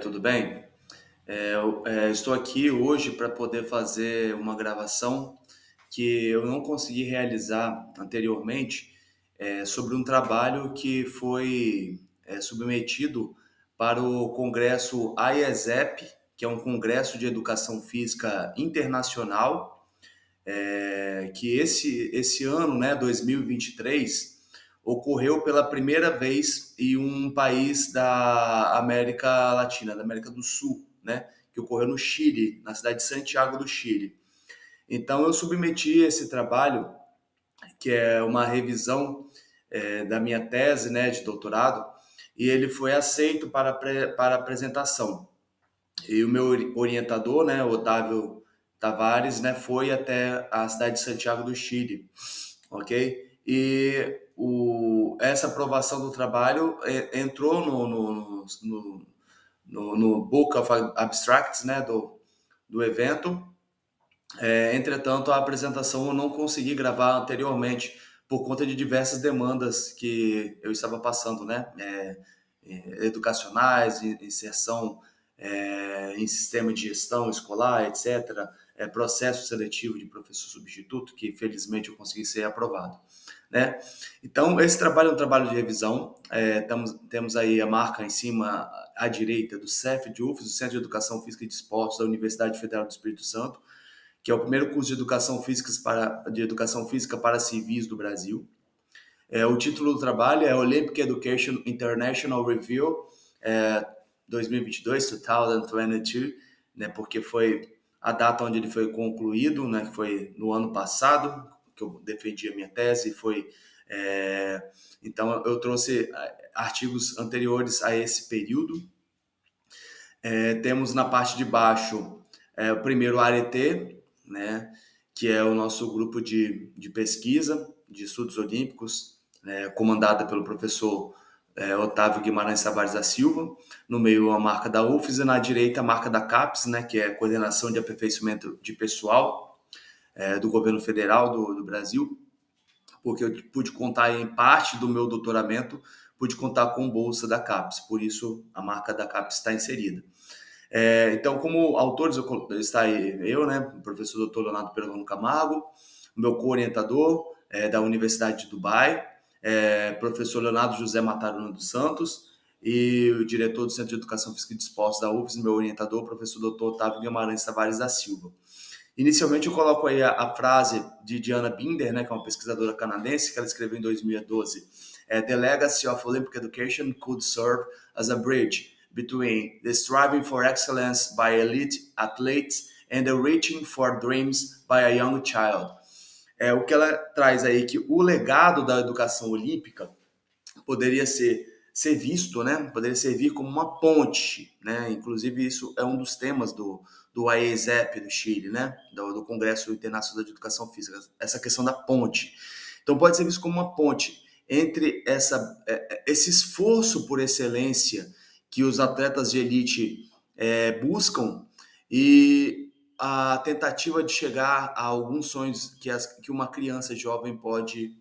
Tudo bem? Estou aqui hoje para poder fazer uma gravação que eu não consegui realizar anteriormente, sobre um trabalho que foi submetido para o Congresso IESEP, que é um Congresso de Educação Física Internacional, que esse ano, né, 2023, ocorreu pela primeira vez em um país da América Latina, da América do Sul, né, que ocorreu no Chile, na cidade de Santiago do Chile. Então, eu submeti esse trabalho, que é uma revisão da minha tese, né, de doutorado, e ele foi aceito para apresentação. E o meu orientador, né, Otávio Tavares, né, foi até a cidade de Santiago do Chile, ok? E essa aprovação do trabalho entrou no Book of Abstracts, né, do evento. Entretanto, a apresentação eu não consegui gravar anteriormente por conta de diversas demandas que eu estava passando, né? Educacionais, inserção em sistema de gestão escolar, etc. Processo seletivo de professor substituto, que felizmente eu consegui ser aprovado, né? Então, esse trabalho é um trabalho de revisão. Temos aí a marca em cima à direita do CEF de UFES, do Centro de Educação Física e de Esportes da Universidade Federal do Espírito Santo, que é o primeiro curso de educação física para civis do Brasil. O título do trabalho é Olympic Education International Review 2022, 2022, né, porque foi a data onde ele foi concluído, né, que foi no ano passado, que eu defendi a minha tese, então eu trouxe artigos anteriores a esse período. Temos na parte de baixo o primeiro ARET, né, que é o nosso grupo de pesquisa de estudos olímpicos, comandada pelo professor Otávio Guimarães Tavares da Silva. No meio, a marca da UFES, e na direita a marca da CAPES, né, que é a Coordenação de Aperfeiçoamento de Pessoal do Governo Federal do Brasil, porque eu pude contar em parte do meu doutoramento, pude contar com bolsa da CAPES, por isso a marca da CAPES está inserida. Então, como autores, está aí eu, né, o professor Dr. Leonardo Perrone Camargo, meu co-orientador da Universidade de Dubai, professor Leonardo José Mataruna dos Santos, e o diretor do Centro de Educação Física e de Esportes da UFES, meu orientador, professor Dr. Otávio Guimarães Tavares da Silva. Inicialmente, eu coloco aí a frase de Diana Binder, né, que é uma pesquisadora canadense, que ela escreveu em 2012. The legacy of Olympic education could serve as a bridge between the striving for excellence by elite athletes and the reaching for dreams by a young child. O que ela traz aí que o legado da educação olímpica poderia ser visto, né? Poderia servir como uma ponte, né? Inclusive isso é um dos temas do IESEP do Chile, né? Do Congresso Internacional de Educação Física, essa questão da ponte. Então pode ser visto como uma ponte entre esse esforço por excelência que os atletas de elite buscam e a tentativa de chegar a alguns sonhos que uma criança jovem pode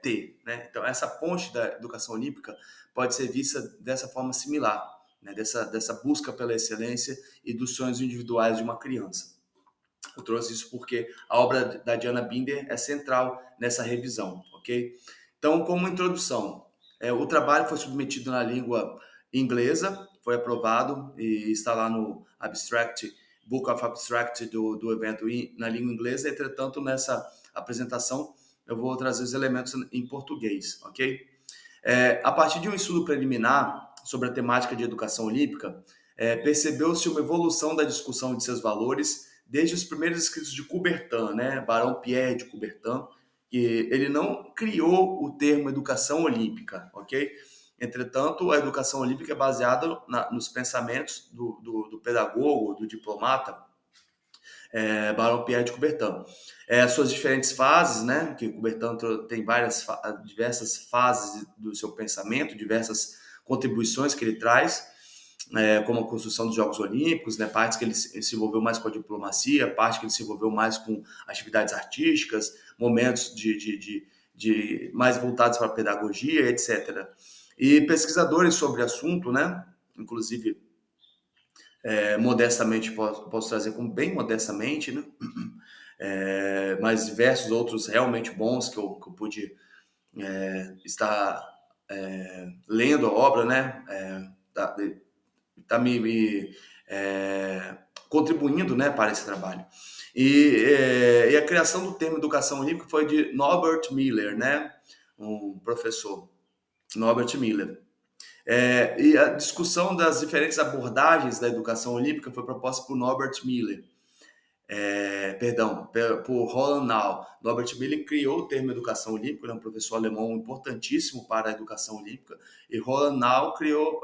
ter, né? Então, essa ponte da educação olímpica pode ser vista dessa forma similar, né? Dessa busca pela excelência e dos sonhos individuais de uma criança. Eu trouxe isso porque a obra da Diana Binder é central nessa revisão, ok? Então, como introdução, o trabalho foi submetido na língua inglesa, foi aprovado e está lá no Book of Abstract do evento na língua inglesa. Entretanto, nessa apresentação, eu vou trazer os elementos em português, ok? A partir de um estudo preliminar sobre a temática de educação olímpica, percebeu-se uma evolução da discussão de seus valores desde os primeiros escritos de Coubertin, né? Barão Pierre de Coubertin, que ele não criou o termo educação olímpica, ok? Entretanto, a educação olímpica é baseada nos pensamentos do pedagogo, do diplomata, Barão Pierre de Coubertin. Suas diferentes fases, né, que Coubertin tem diversas fases do seu pensamento, diversas contribuições que ele traz, como a construção dos Jogos Olímpicos, né, partes que ele se envolveu mais com a diplomacia, parte que ele se envolveu mais com atividades artísticas, momentos de mais voltados para a pedagogia, etc. E pesquisadores sobre o assunto, né, inclusive, modestamente, posso trazer como bem modestamente, né? Mas diversos outros realmente bons que eu pude estar lendo a obra, né? Tá contribuindo, né, para esse trabalho. E a criação do termo educação olímpica foi de Norbert Miller, né? Um professor, Norbert Miller. E a discussão das diferentes abordagens da educação olímpica foi proposta por Norbert Miller. Por Roland Nau. Norbert Miller criou o termo educação olímpica, é um professor alemão importantíssimo para a educação olímpica, e Roland Nau criou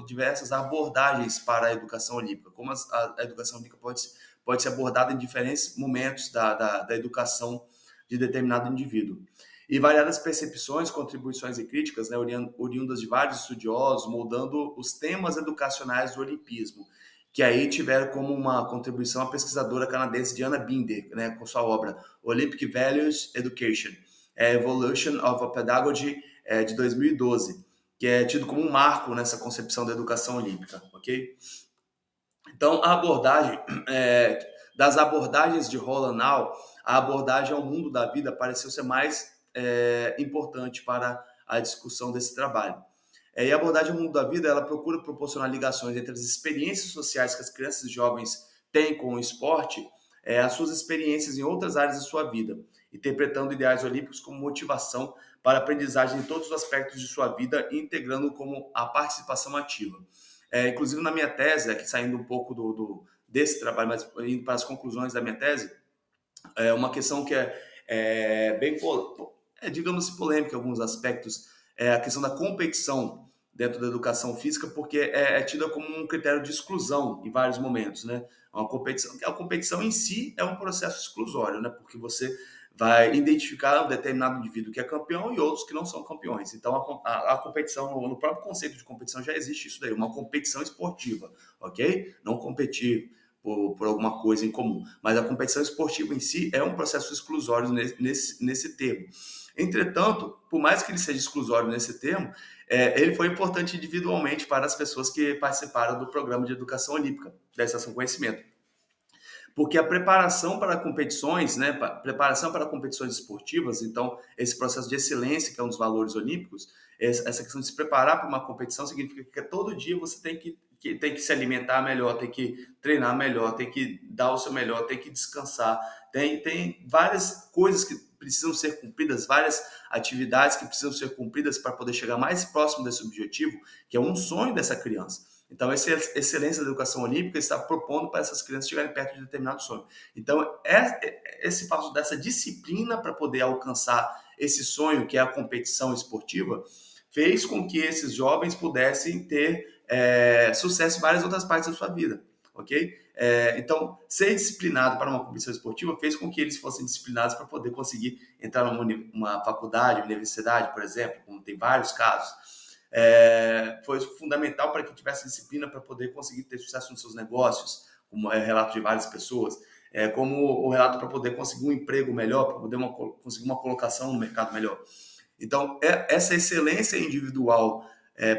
diversas abordagens para a educação olímpica, como a educação olímpica pode ser abordada em diferentes momentos da educação de determinado indivíduo. E variadas percepções, contribuições e críticas, né, oriundas de vários estudiosos, moldando os temas educacionais do olimpismo, que aí tiveram como uma contribuição a pesquisadora canadense Diana Binder, né, com sua obra Olympic Values Education, Evolution of a Pedagogy, de 2012, que é tido como um marco nessa concepção da educação olímpica, ok? Então, a abordagem, das abordagens de Roland Nau, a abordagem ao mundo da vida pareceu ser mais importante para a discussão desse trabalho. E a abordagem ao mundo da vida, ela procura proporcionar ligações entre as experiências sociais que as crianças e jovens têm com o esporte, as suas experiências em outras áreas da sua vida, interpretando ideais olímpicos como motivação para a aprendizagem em todos os aspectos de sua vida, integrando como a participação ativa. Inclusive, na minha tese, aqui saindo um pouco desse trabalho, mas indo para as conclusões da minha tese, uma questão que bem, digamos assim, polêmica em alguns aspectos, a questão da competição dentro da educação física, porque é tida como um critério de exclusão em vários momentos, né? A competição em si é um processo exclusório, né? Porque você vai identificar um determinado indivíduo que é campeão e outros que não são campeões. Então, a competição, no próprio conceito de competição já existe isso daí, uma competição esportiva, ok? Não competir por alguma coisa em comum. Mas a competição esportiva em si é um processo exclusório nesse termo. Entretanto, por mais que ele seja exclusório nesse termo, ele foi importante individualmente para as pessoas que participaram do programa de educação olímpica, da Estação Conhecimento. Porque a preparação para competições, né, preparação para competições esportivas, então, esse processo de excelência, que é um dos valores olímpicos, essa questão de se preparar para uma competição significa que todo dia você tem que se alimentar melhor, tem que treinar melhor, tem que dar o seu melhor, tem que descansar, tem várias coisas que precisam ser cumpridas, várias atividades que precisam ser cumpridas para poder chegar mais próximo desse objetivo, que é um sonho dessa criança. Então, essa excelência da educação olímpica está propondo para essas crianças chegarem perto de determinado sonho. Então, esse fato dessa disciplina para poder alcançar esse sonho, que é a competição esportiva, fez com que esses jovens pudessem ter sucesso em várias outras partes da sua vida, ok? Então, ser disciplinado para uma competição esportiva fez com que eles fossem disciplinados para poder conseguir entrar numa faculdade, universidade, por exemplo, como tem vários casos. Foi fundamental para que tivesse disciplina para poder conseguir ter sucesso nos seus negócios, como é relato de várias pessoas, como o relato para poder conseguir um emprego melhor, para poder conseguir uma colocação no mercado melhor. Então, essa excelência individual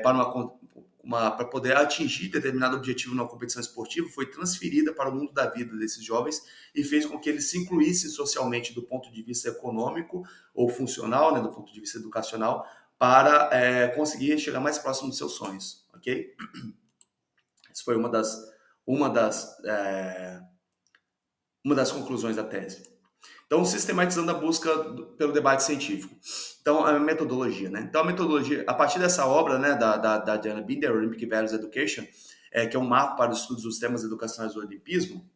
para poder atingir determinado objetivo na competição esportiva foi transferida para o mundo da vida desses jovens e fez com que eles se incluíssem socialmente do ponto de vista econômico ou funcional, né, do ponto de vista educacional, para conseguir chegar mais próximo dos seus sonhos, ok? Essa foi uma das conclusões da tese. Então, sistematizando a busca pelo debate científico. Então, a metodologia, né? Então, a metodologia, a partir dessa obra, né, da Diana Binder, Olympic Values Education, que é um marco para os estudos dos temas educacionais do olimpismo,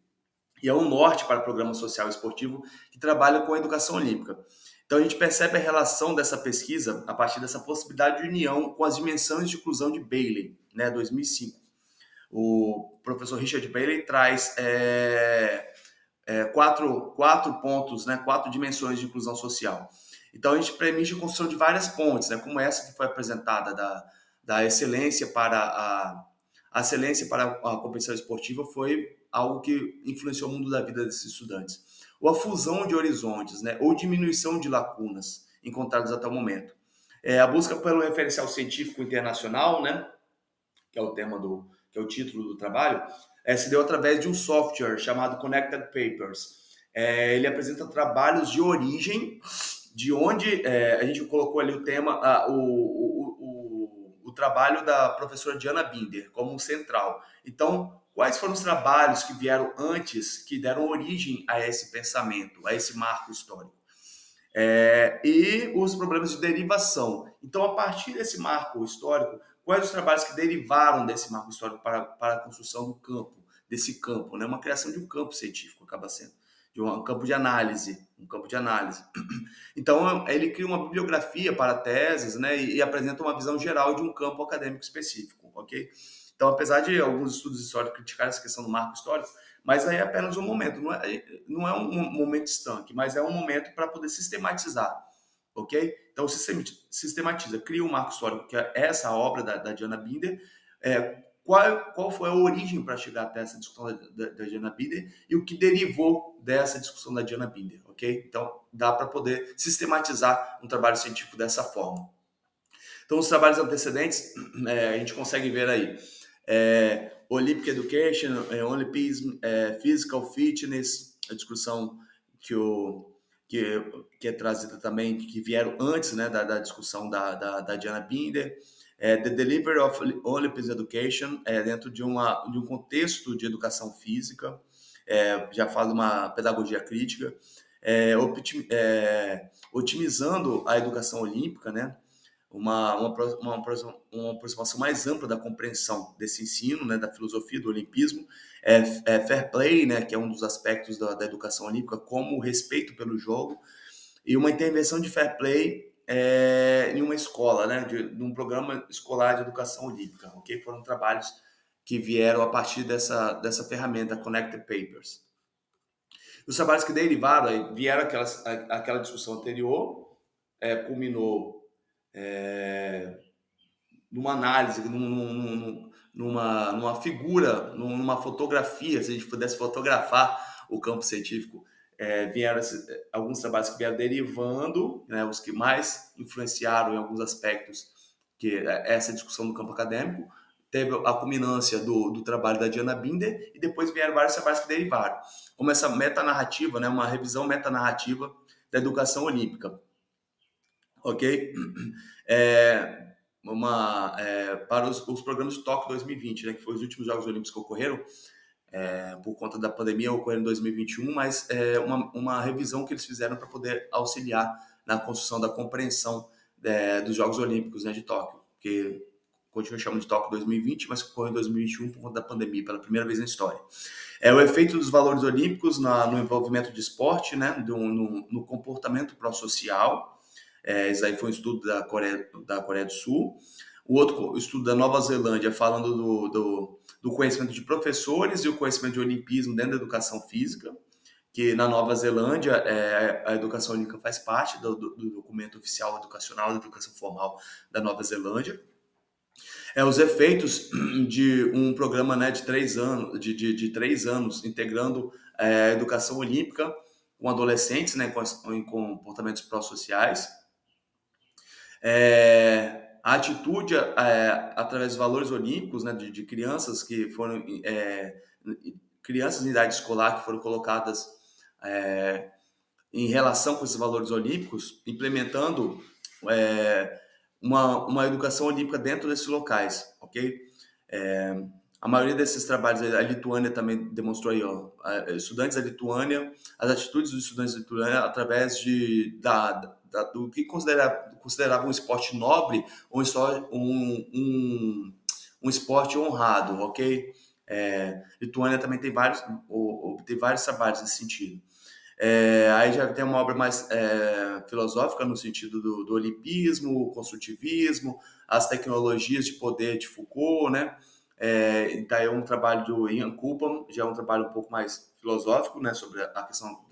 e é um norte para o programa social e esportivo que trabalha com a educação olímpica. Então, a gente percebe a relação dessa pesquisa a partir dessa possibilidade de união com as dimensões de inclusão de Bailey, né, 2005. O professor Richard Bailey traz quatro pontos, né, 4 dimensões de inclusão social. Então, a gente permite a construção de várias pontes, né, como essa que foi apresentada da excelência para a excelência para a competição esportiva foi algo que influenciou o mundo da vida desses estudantes. Ou a fusão de horizontes, né, ou diminuição de lacunas encontradas até o momento. A busca pelo referencial científico internacional, né, que é o tema que é o título do trabalho, se deu através de um software chamado Connected Papers. Ele apresenta trabalhos de origem, de onde a gente colocou ali o tema, o trabalho da professora Diana Binder como central. Então, quais foram os trabalhos que vieram antes, que deram origem a esse pensamento, a esse marco histórico? E os problemas de derivação. Então, a partir desse marco histórico, quais os trabalhos que derivaram desse marco histórico para a construção do campo, desse campo, né? Uma criação de um campo científico, acaba sendo, de um campo de análise, Então, ele cria uma bibliografia para teses, né? E apresenta uma visão geral de um campo acadêmico específico, ok? Então, apesar de alguns estudos históricos criticarem essa questão do marco histórico, mas aí é apenas um momento, não é um momento estanque, mas é um momento para poder sistematizar, ok? Então, sistematiza, cria um marco histórico, que é essa obra da Diana Binder, qual foi a origem para chegar até essa discussão da Diana Binder e o que derivou dessa discussão da Diana Binder, ok? Então, dá para poder sistematizar um trabalho científico dessa forma. Então, os trabalhos antecedentes, a gente consegue ver aí, Olympic Education, Olympism, Physical Fitness, a discussão que é trazida também, que vieram antes, né, da discussão da Diana Binder, The Delivery of Olympic Education, dentro de um contexto de educação física, já fala de uma pedagogia crítica, otimizando a educação olímpica, né, uma aproximação mais ampla da compreensão desse ensino, né, da filosofia do olimpismo, fair play, né, que é um dos aspectos da educação olímpica, como o respeito pelo jogo, e uma intervenção de fair play em uma escola, né, num programa escolar de educação olímpica, ok? Foram trabalhos que vieram a partir dessa ferramenta, Connected Papers. Os trabalhos que derivaram, vieram aquela discussão anterior, culminou numa análise, numa figura, numa fotografia, se a gente pudesse fotografar o campo científico, vieram alguns trabalhos que vieram derivando, né, os que mais influenciaram em alguns aspectos que essa discussão do campo acadêmico, teve a culminância do trabalho da Diana Binder e depois vieram vários trabalhos que derivaram, como essa metanarrativa, né, uma revisão metanarrativa da educação olímpica. Ok? Para os programas de Tóquio 2020, né, que foram os últimos Jogos Olímpicos que ocorreram, por conta da pandemia, ocorreram em 2021, mas uma revisão que eles fizeram para poder auxiliar na construção da compreensão dos Jogos Olímpicos, né, de Tóquio, que continua chamando de Tóquio 2020, mas que ocorreu em 2021 por conta da pandemia, pela primeira vez na história. O efeito dos valores olímpicos no envolvimento de esporte, né, no comportamento pró-social. Esse aí foi um estudo da Coreia do Sul. O outro estudo da Nova Zelândia, falando do conhecimento de professores e o conhecimento de olimpismo dentro da educação física, que na Nova Zelândia a educação olímpica faz parte do documento oficial educacional da educação formal da Nova Zelândia. Os efeitos de um programa, né, de 3 anos, de 3 anos, integrando a educação olímpica com adolescentes, né, com comportamentos pró-sociais. A atitude através dos valores olímpicos, né, de crianças que foram crianças em idade escolar que foram colocadas em relação com esses valores olímpicos, implementando uma educação olímpica dentro desses locais, ok? A maioria desses trabalhos, a Lituânia também demonstrou aí, estudantes da Lituânia, as atitudes dos estudantes da Lituânia através do que considerava um esporte nobre ou um esporte honrado, ok? Lituânia também tem vários trabalhos nesse sentido. Aí já tem uma obra mais filosófica no sentido do olimpismo, o construtivismo, as tecnologias de poder de Foucault, né? Então é um trabalho do Ian Coopman, já é um trabalho um pouco mais filosófico, né, sobre a questão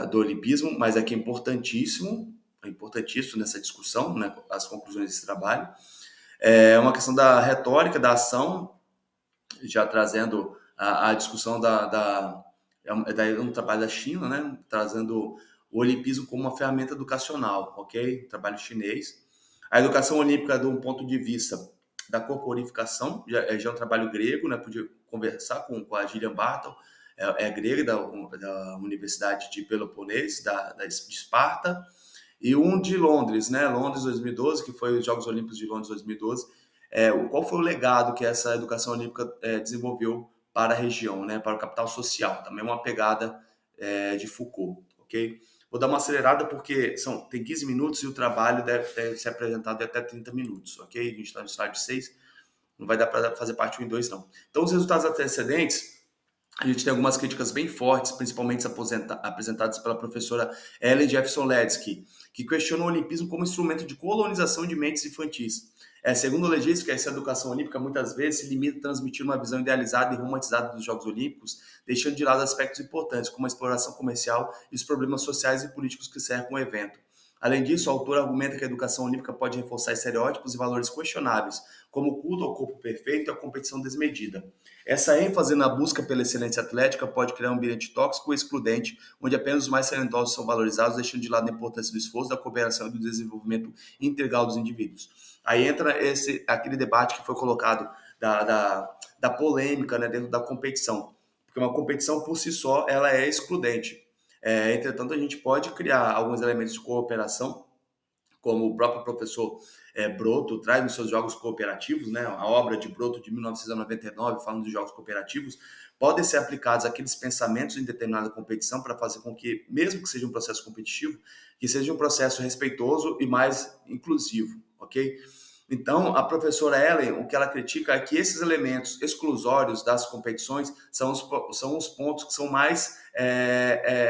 do olimpismo, mas aqui é importantíssimo nessa discussão, né, as conclusões desse trabalho. É uma questão da retórica, da ação, já trazendo a discussão um trabalho da China, né, trazendo o olimpismo como uma ferramenta educacional, ok? Trabalho chinês. A educação olímpica, de um ponto de vista da corporificação, já é um trabalho grego, né? Pude conversar com a Gillian Barton, é grega da Universidade de Peloponês, de Esparta, e um de Londres, né? Londres 2012, que foi os Jogos Olímpicos de Londres 2012. Qual foi o legado que essa educação olímpica desenvolveu para a região, né? Para o capital social? Também uma pegada de Foucault, ok? Vou dar uma acelerada porque tem 15 minutos e o trabalho deve ser apresentado até 30 minutos, ok? A gente está no slide 6, não vai dar para fazer parte 1 e 2, não. Então, os resultados antecedentes, a gente tem algumas críticas bem fortes, principalmente apresentadas pela professora Ellen Jefferson-Ledsky, que questiona o olimpismo como instrumento de colonização de mentes infantis. Segundo o legista, essa educação olímpica muitas vezes se limita a transmitir uma visão idealizada e romantizada dos Jogos Olímpicos, deixando de lado aspectos importantes, como a exploração comercial e os problemas sociais e políticos que cercam o evento. Além disso, o autor argumenta que a educação olímpica pode reforçar estereótipos e valores questionáveis, como o culto ao corpo perfeito e a competição desmedida. Essa ênfase na busca pela excelência atlética pode criar um ambiente tóxico e excludente, onde apenas os mais talentosos são valorizados, deixando de lado a importância do esforço, da cooperação e do desenvolvimento integral dos indivíduos. Aí entra aquele debate que foi colocado da polêmica, né, dentro da competição, porque uma competição por si só ela é excludente. Entretanto, a gente pode criar alguns elementos de cooperação, como o próprio professor Broto traz nos seus jogos cooperativos, né? A obra de Broto de 1999, falando de jogos cooperativos, podem ser aplicados aqueles pensamentos em determinada competição para fazer com que, mesmo que seja um processo competitivo, que seja um processo respeitoso e mais inclusivo, ok? Então, a professora Ellen, o que ela critica é que esses elementos exclusórios das competições são os pontos que são mais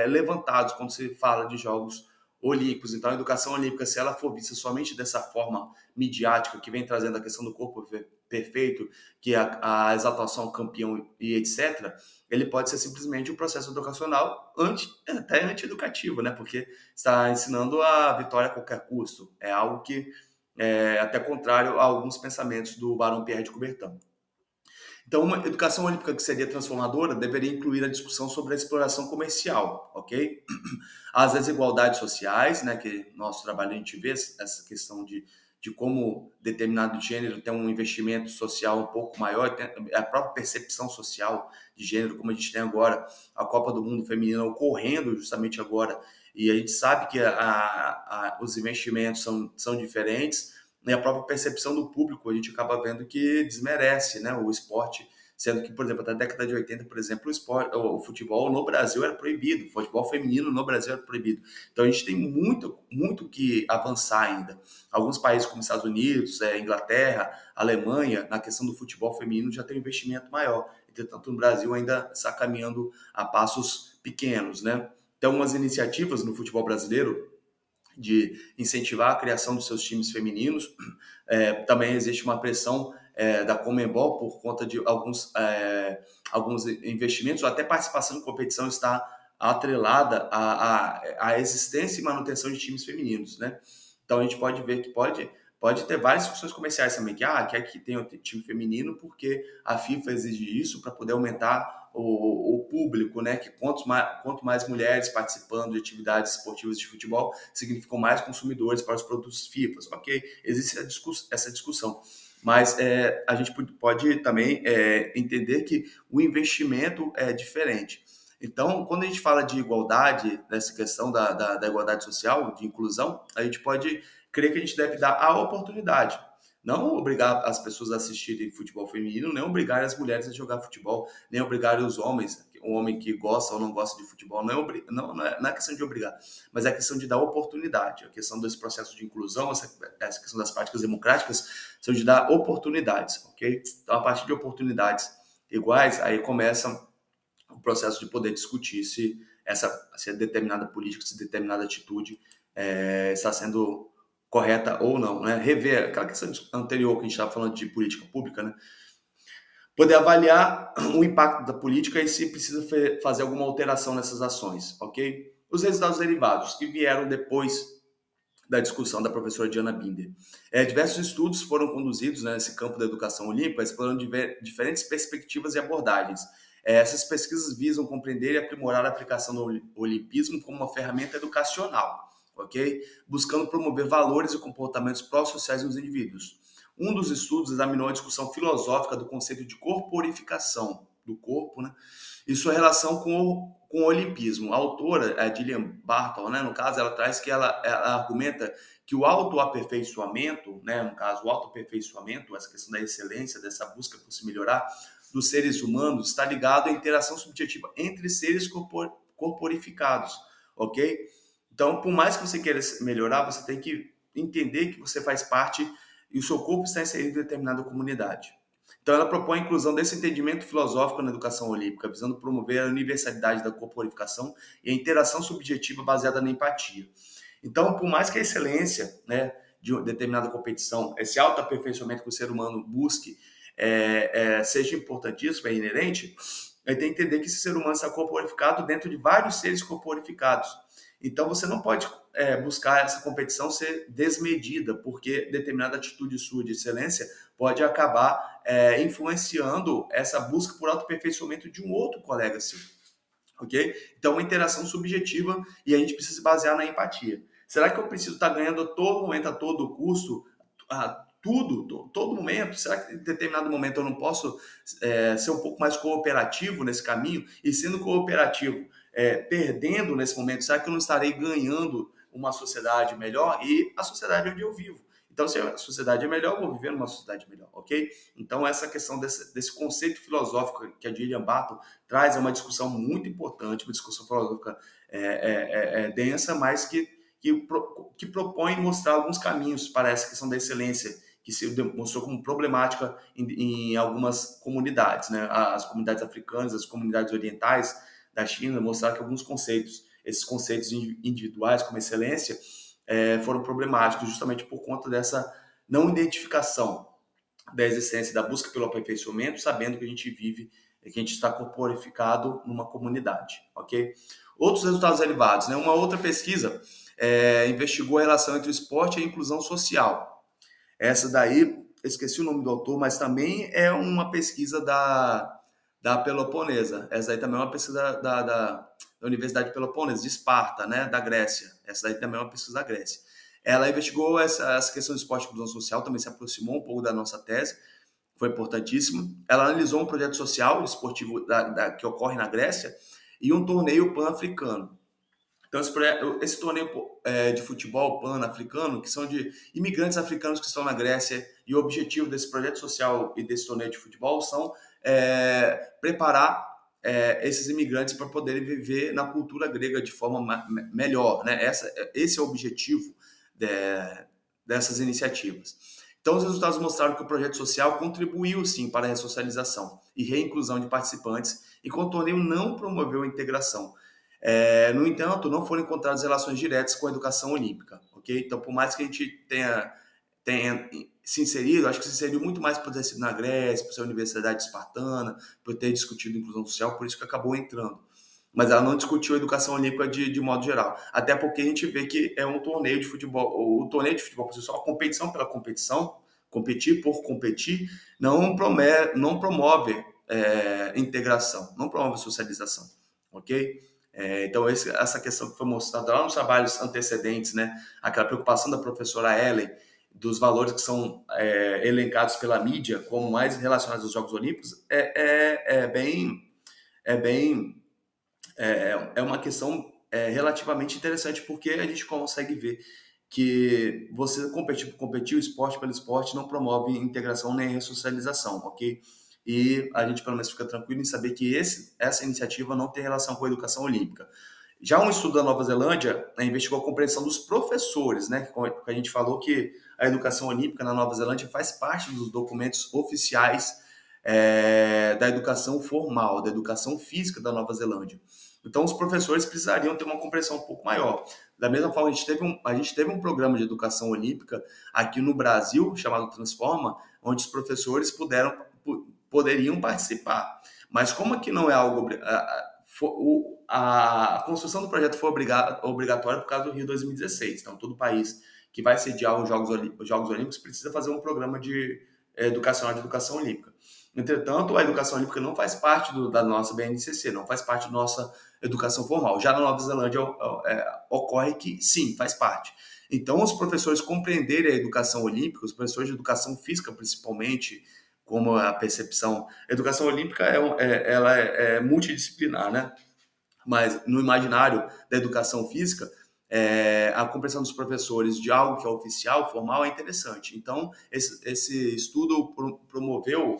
levantados quando se fala de jogos olímpicos. Então, a educação olímpica, se ela for vista somente dessa forma midiática, que vem trazendo a questão do corpo perfeito, que é a exaltação campeão e etc., ele pode ser simplesmente um processo educacional até anti-educativo, né? Porque está ensinando a vitória a qualquer custo. É algo que até contrário a alguns pensamentos do Barão Pierre de Coubertin. Então, uma educação olímpica que seria transformadora deveria incluir a discussão sobre a exploração comercial, ok? As desigualdades sociais, né, que nosso trabalho a gente vê essa questão de como determinado gênero tem um investimento social um pouco maior, a própria percepção social de gênero, como a gente tem agora, a Copa do Mundo Feminina ocorrendo justamente agora, e a gente sabe que os investimentos são diferentes, e a própria percepção do público, a gente acaba vendo que desmerece, né, o esporte, sendo que, por exemplo, até a década de 80, por exemplo, o futebol no Brasil era proibido, o futebol feminino no Brasil era proibido. Então, a gente tem muito que avançar ainda. Alguns países como Estados Unidos, Inglaterra, Alemanha, na questão do futebol feminino já tem um investimento maior. Entretanto, no Brasil ainda está caminhando a passos pequenos, né? Então, umas iniciativas no futebol brasileiro de incentivar a criação dos seus times femininos. Também existe uma pressão da Conmebol por conta de alguns investimentos, ou até participação em competição está atrelada à existência e manutenção de times femininos, né? Então a gente pode ver que pode ter várias discussões comerciais também, quer que tenha um time feminino porque a FIFA exige isso para poder aumentar o público, né? Que quanto mais mulheres participando de atividades esportivas de futebol, significam mais consumidores para os produtos FIFA, ok? Existe essa discussão. Mas a gente pode também entender que o investimento é diferente. Então, quando a gente fala de igualdade, nessa questão da igualdade social, de inclusão, a gente pode crer que a gente deve dar a oportunidade. Não obrigar as pessoas a assistirem futebol feminino, nem obrigar as mulheres a jogar futebol, nem obrigar os homens, um homem que gosta ou não gosta de futebol, não é questão de obrigar, mas é questão de dar oportunidade. A questão desse processo de inclusão, essa questão das práticas democráticas, são de dar oportunidades, ok? Então, a partir de oportunidades iguais, aí começa o processo de poder discutir se determinada política, se determinada atitude está sendo correta ou não, né? Rever aquela questão anterior que a gente estava falando de política pública, né? Poder avaliar o impacto da política e se precisa fazer alguma alteração nessas ações, ok? Os resultados derivados que vieram depois da discussão da professora Diana Binder. Diversos estudos foram conduzidos, né, nesse campo da educação olímpica, explorando diferentes perspectivas e abordagens. Essas pesquisas visam compreender e aprimorar a aplicação do olimpismo como uma ferramenta educacional, ok? Buscando promover valores e comportamentos pró-sociais nos indivíduos. um dos estudos examinou a discussão filosófica do conceito de corporificação do corpo, né, e sua relação com o olimpismo. A autora, a Gillian Barton, né, no caso, ela traz que ela argumenta que o autoaperfeiçoamento, né, no caso, o autoaperfeiçoamento, essa questão da excelência, dessa busca por se melhorar dos seres humanos, está ligado à interação subjetiva entre seres corporificados, ok? Então, por mais que você queira melhorar, você tem que entender que você faz parte e o seu corpo está inserido em determinada comunidade. Então, ela propõe a inclusão desse entendimento filosófico na educação olímpica, visando promover a universalidade da corporificação e a interação subjetiva baseada na empatia. Então, por mais que a excelência, né, de uma determinada competição, esse autoaperfeiçoamento que o ser humano busque, seja importantíssimo, é inerente, ele tem que entender que esse ser humano está corporificado dentro de vários seres corporificados. Então, você não pode buscar essa competição ser desmedida, porque determinada atitude sua de excelência pode acabar influenciando essa busca por autoaperfeiçoamento de um outro colega seu. Ok? Então, uma interação subjetiva e a gente precisa se basear na empatia. Será que eu preciso estar ganhando a todo momento, a todo custo, todo momento? Será que em determinado momento eu não posso ser um pouco mais cooperativo nesse caminho? E sendo cooperativo, perdendo nesse momento, será que eu não estarei ganhando uma sociedade melhor? E a sociedade onde eu vivo. Então, se a sociedade é melhor, eu vou viver numa sociedade melhor, ok? Então, essa questão desse conceito filosófico que a Gillian Barton traz é uma discussão muito importante, uma discussão filosófica densa, mas que propõe mostrar alguns caminhos para essa questão da excelência, que se demonstrou como problemática em algumas comunidades, né? As comunidades africanas, as comunidades orientais da China, mostraram que alguns conceitos, esses conceitos individuais como excelência, foram problemáticos justamente por conta dessa não identificação da existência da busca pelo aperfeiçoamento, sabendo que a gente vive, que a gente está corporificado numa comunidade, ok? Outros resultados elevados, né? Uma outra pesquisa investigou a relação entre o esporte e a inclusão social. Essa daí, esqueci o nome do autor, mas também é uma pesquisa da Peloponesa. Essa daí também é uma pesquisa da Universidade Peloponesa, de Esparta, né, da Grécia. Essa daí também é uma pesquisa da Grécia. Ela investigou essa questão do esporte e inclusão social, também se aproximou um pouco da nossa tese, foi importantíssimo. Ela analisou um projeto social esportivo que ocorre na Grécia e um torneio pan-africano. Então, esse torneio de futebol pan-africano, que são de imigrantes africanos que estão na Grécia, e o objetivo desse projeto social e desse torneio de futebol são preparar esses imigrantes para poderem viver na cultura grega de forma melhor, né? Esse é o objetivo dessas iniciativas. Então, os resultados mostraram que o projeto social contribuiu, sim, para a ressocialização e reinclusão de participantes, enquanto o torneio não promoveu a integração. No entanto, não foram encontradas relações diretas com a educação olímpica, ok? Então, por mais que a gente tenha se inserido, acho que se inseriu muito mais por ter sido na Grécia, por ser a Universidade Espartana, por ter discutido inclusão social, por isso que acabou entrando. Mas ela não discutiu a educação olímpica de modo geral. Até porque a gente vê que é um torneio de futebol, o torneio de futebol, só a competição pela competição, competir por competir, não promove integração, não promove socialização, ok? Então, essa questão que foi mostrada lá nos trabalhos antecedentes, né? Aquela preocupação da professora Ellen, dos valores que são elencados pela mídia como mais relacionados aos Jogos Olímpicos, é uma questão relativamente interessante, porque a gente consegue ver que você competir o esporte pelo esporte não promove integração nem ressocialização, ok? E a gente pelo menos fica tranquilo em saber que essa iniciativa não tem relação com a educação olímpica. Já um estudo da Nova Zelândia investigou a compreensão dos professores, né? Que a gente falou que a educação olímpica na Nova Zelândia faz parte dos documentos oficiais da educação formal, da educação física da Nova Zelândia. Então, os professores precisariam ter uma compreensão um pouco maior. Da mesma forma, a gente teve um programa de educação olímpica aqui no Brasil, chamado Transforma, onde os professores poderiam participar. Mas como aqui não é algo... A construção do projeto foi obrigatória por causa do Rio 2016. Então, todo país que vai sediar os Jogos Olímpicos precisa fazer um programa educacional de educação olímpica. Entretanto, a educação olímpica não faz parte da nossa BNCC, não faz parte da nossa educação formal. Já na Nova Zelândia ocorre que sim, faz parte. Então, os professores compreenderem a educação olímpica, os professores de educação física, principalmente, como a percepção... A educação olímpica ela é multidisciplinar, né? Mas no imaginário da educação física, a compreensão dos professores de algo que é oficial, formal, é interessante. Então, esse estudo promoveu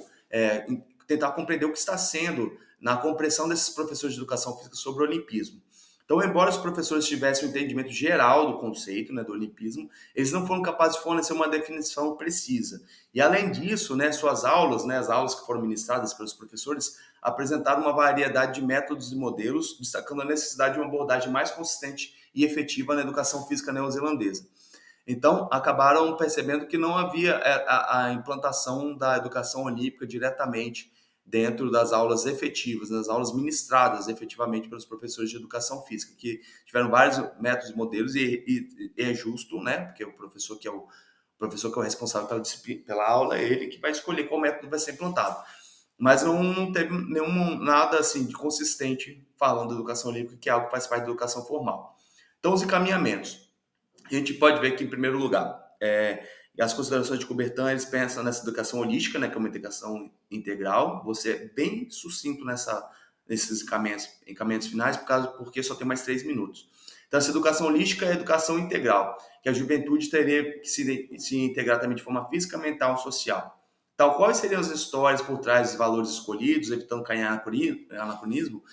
tentar compreender o que está sendo na compreensão desses professores de educação física sobre o olimpismo. Então, embora os professores tivessem um entendimento geral do conceito, né, do olimpismo, eles não foram capazes de fornecer uma definição precisa. E, além disso, né, suas aulas, né, as aulas que foram ministradas pelos professores, apresentaram uma variedade de métodos e modelos, destacando a necessidade de uma abordagem mais consistente e efetiva na educação física neozelandesa. Então, acabaram percebendo que não havia a implantação da educação olímpica diretamente dentro das aulas efetivas, das aulas ministradas efetivamente pelos professores de educação física, que tiveram vários métodos e modelos, e é justo, né? Porque o professor que é o responsável pela disciplina, pela aula, é ele que vai escolher qual método vai ser implantado. Mas não teve nada assim de consistente falando da educação olímpica, que é algo que faz parte da educação formal. Então, os encaminhamentos. A gente pode ver que, em primeiro lugar, as considerações de Coubertin, eles pensam nessa educação holística, né, que é uma educação integral. Você é bem sucinto nesses encaminhamentos finais, porque só tem mais 3 minutos. Então, essa educação holística é a educação integral, que a juventude teria que se integrar também de forma física, mental e social. Tal, quais seriam as histórias por trás dos valores escolhidos, evitando cair em anacronismo,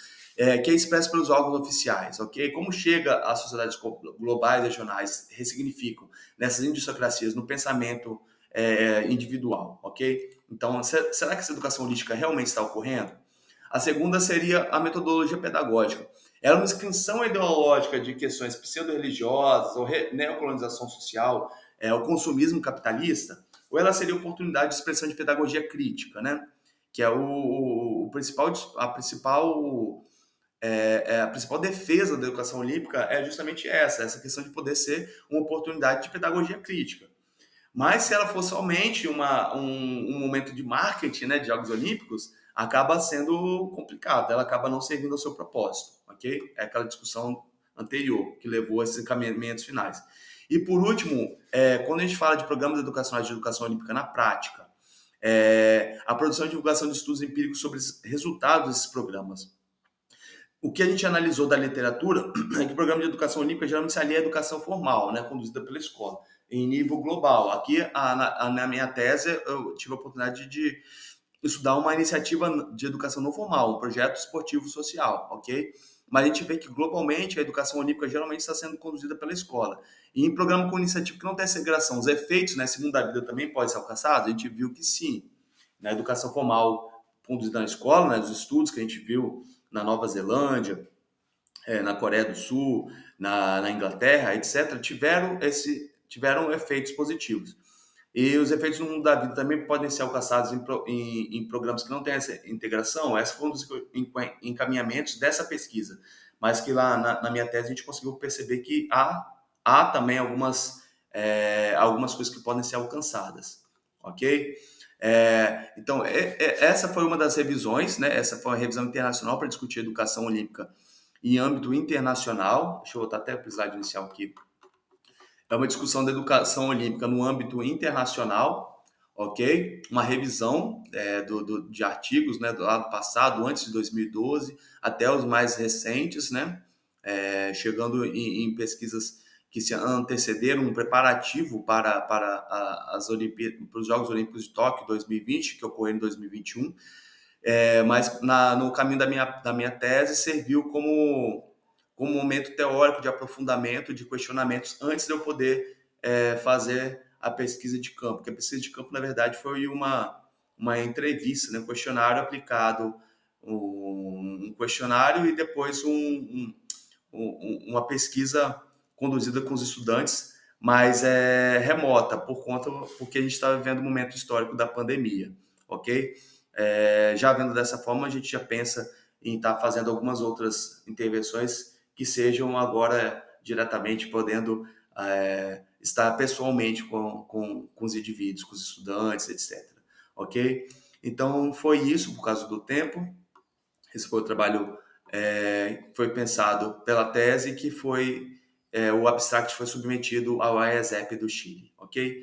que é expresso pelos órgãos oficiais, ok? Como chega às sociedades globais e regionais, ressignificam nessas idiosincrasias no pensamento individual, ok? Então, será que essa educação holística realmente está ocorrendo? A segunda seria a metodologia pedagógica. Ela é uma inscrição ideológica de questões pseudo-religiosas ou neocolonização social, o consumismo capitalista, ou ela seria oportunidade de expressão de pedagogia crítica, né? Que é a principal defesa da educação olímpica é justamente essa questão de poder ser uma oportunidade de pedagogia crítica. Mas se ela for somente um momento de marketing, né, de Jogos Olímpicos, acaba sendo complicado, ela acaba não servindo ao seu propósito, ok? É aquela discussão anterior que levou a esses encaminhamentos finais. E por último, quando a gente fala de programas educacionais de educação olímpica na prática, a produção e divulgação de estudos empíricos sobre os resultados desses programas. O que a gente analisou da literatura é que o programa de educação olímpica geralmente se alia à educação formal, né, conduzida pela escola, em nível global. Aqui, na minha tese, eu tive a oportunidade de estudar uma iniciativa de educação não formal, um projeto esportivo social, ok? Mas a gente vê que, globalmente, a educação olímpica geralmente está sendo conduzida pela escola. E em programa com iniciativa que não tem essa integração, os efeitos, né, segundo a vida, também podem ser alcançados, a gente viu que sim. Na educação formal conduzida na escola, né, os estudos que a gente viu na Nova Zelândia, na Coreia do Sul, na Inglaterra, etc., tiveram efeitos positivos. E os efeitos no mundo da vida também podem ser alcançados em programas que não têm essa integração. Esses foram os encaminhamentos dessa pesquisa, mas que lá na minha tese a gente conseguiu perceber que há também algumas coisas que podem ser alcançadas, ok? Então, essa foi uma das revisões, né? Essa foi uma revisão internacional para discutir educação olímpica em âmbito internacional. Deixa eu voltar até para o slide inicial aqui. É uma discussão da educação olímpica no âmbito internacional, ok? Uma revisão de artigos, né, do lado passado, antes de 2012, até os mais recentes, né? Chegando em pesquisas que se antecederam, um preparativo para os Jogos Olímpicos de Tóquio 2020, que ocorreram em 2021, mas no caminho da minha tese serviu como um momento teórico de aprofundamento, de questionamentos, antes de eu poder fazer a pesquisa de campo. Porque a pesquisa de campo, na verdade, foi uma entrevista, né? Um questionário aplicado, um questionário e depois uma pesquisa conduzida com os estudantes, mas remota, porque a gente está vivendo um momento histórico da pandemia, ok? Já vendo dessa forma, a gente já pensa em estar fazendo algumas outras intervenções que sejam agora diretamente podendo estar pessoalmente com os indivíduos, com os estudantes, etc. Ok? Então, foi isso por causa do tempo. Esse foi o trabalho que foi pensado pela tese, que foi o abstract foi submetido ao IASEP do Chile, ok?